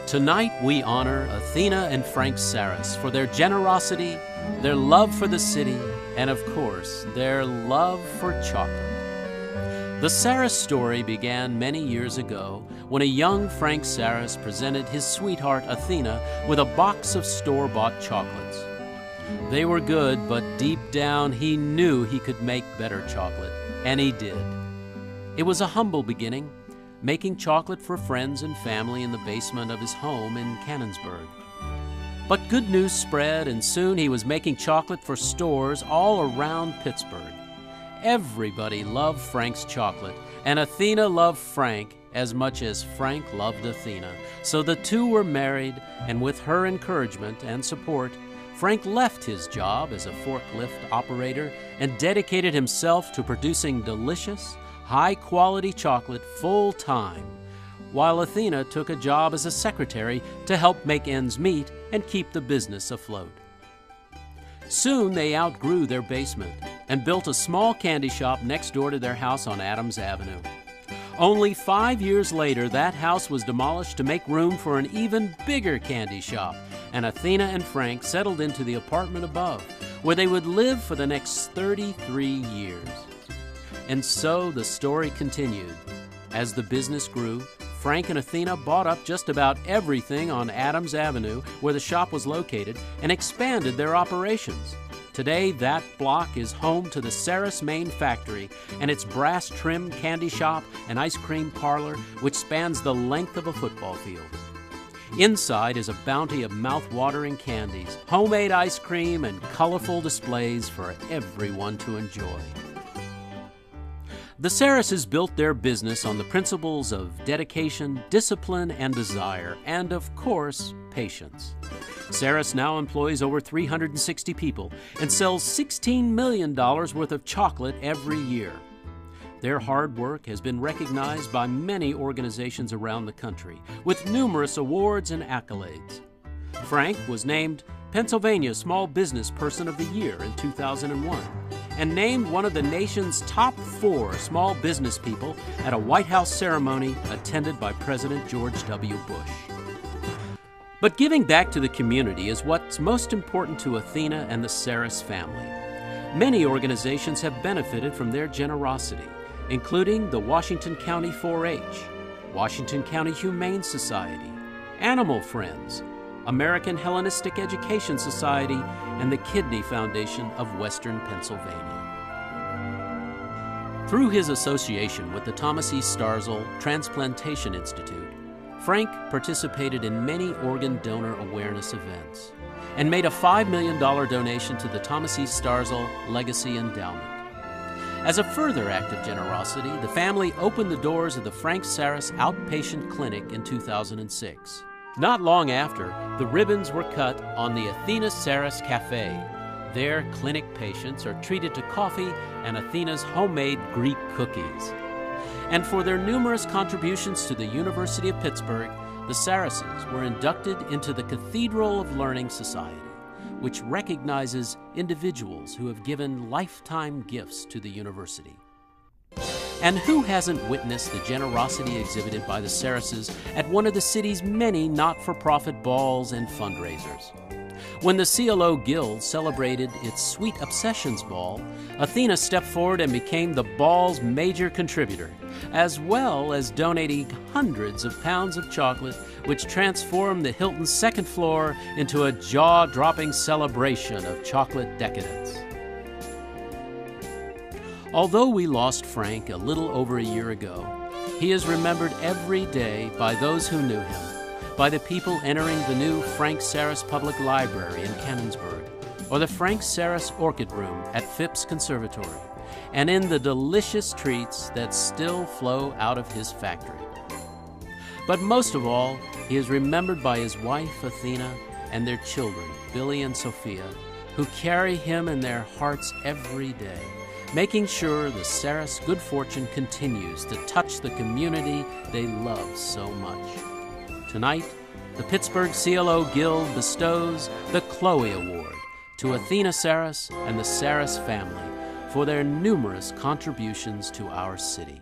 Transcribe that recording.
Tonight we honor Athena and Frank Sarris for their generosity, their love for the city, and of course, their love for chocolate. The Sarris story began many years ago when a young Frank Sarris presented his sweetheart Athena with a box of store-bought chocolates. They were good, but deep down he knew he could make better chocolate, and he did. It was a humble beginning, making chocolate for friends and family in the basement of his home in Canonsburg. But good news spread, and soon he was making chocolate for stores all around Pittsburgh. Everybody loved Frank's chocolate, and Athena loved Frank as much as Frank loved Athena. So the two were married, and with her encouragement and support, Frank left his job as a forklift operator and dedicated himself to producing delicious, high-quality chocolate full-time, while Athena took a job as a secretary to help make ends meet and keep the business afloat. Soon they outgrew their basement and built a small candy shop next door to their house on Adams Avenue. Only 5 years later, that house was demolished to make room for an even bigger candy shop, and Athena and Frank settled into the apartment above, where they would live for the next 33 years. And so the story continued. As the business grew, Frank and Athena bought up just about everything on Adams Avenue where the shop was located and expanded their operations. Today, that block is home to the Sarris main factory and its brass-trimmed candy shop and ice cream parlor, which spans the length of a football field. Inside is a bounty of mouth-watering candies, homemade ice cream, and colorful displays for everyone to enjoy. The Sarrises built their business on the principles of dedication, discipline, and desire, and of course, patience. Sarris now employs over 360 people and sells $16 million worth of chocolate every year. Their hard work has been recognized by many organizations around the country, with numerous awards and accolades. Frank was named Pennsylvania Small Business Person of the Year in 2001, and named one of the nation's top 4 small business people at a White House ceremony attended by President George W. Bush. But giving back to the community is what's most important to Athena and the Sarris family. Many organizations have benefited from their generosity, including the Washington County 4-H, Washington County Humane Society, Animal Friends, American Hellenistic Education Society, and the Kidney Foundation of Western Pennsylvania. Through his association with the Thomas E. Starzl Transplantation Institute, Frank participated in many organ donor awareness events and made a $5 million donation to the Thomas E. Starzl Legacy Endowment. As a further act of generosity, the family opened the doors of the Frank Sarris Outpatient Clinic in 2006. Not long after, the ribbons were cut on the Athena Sarris Cafe. There, clinic patients are treated to coffee and Athena's homemade Greek cookies. And for their numerous contributions to the University of Pittsburgh, the Sarrises were inducted into the Cathedral of Learning Society, which recognizes individuals who have given lifetime gifts to the university. And who hasn't witnessed the generosity exhibited by the Sarrises at one of the city's many not-for-profit balls and fundraisers? When the CLO Guild celebrated its Sweet Obsessions Ball, Athena stepped forward and became the ball's major contributor, as well as donating hundreds of pounds of chocolate, which transformed the Hilton's second floor into a jaw-dropping celebration of chocolate decadence. Although we lost Frank a little over a year ago, he is remembered every day by those who knew him, by the people entering the new Frank Sarris Public Library in Canonsburg, or the Frank Sarris Orchid Room at Phipps Conservatory, and in the delicious treats that still flow out of his factory. But most of all, he is remembered by his wife, Athena, and their children, Billy and Sophia, who carry him in their hearts every day, making sure the Sarris good fortune continues to touch the community they love so much. Tonight, the Pittsburgh CLO Guild bestows the Chloe Award to Athena Sarris and the Sarris family for their numerous contributions to our city.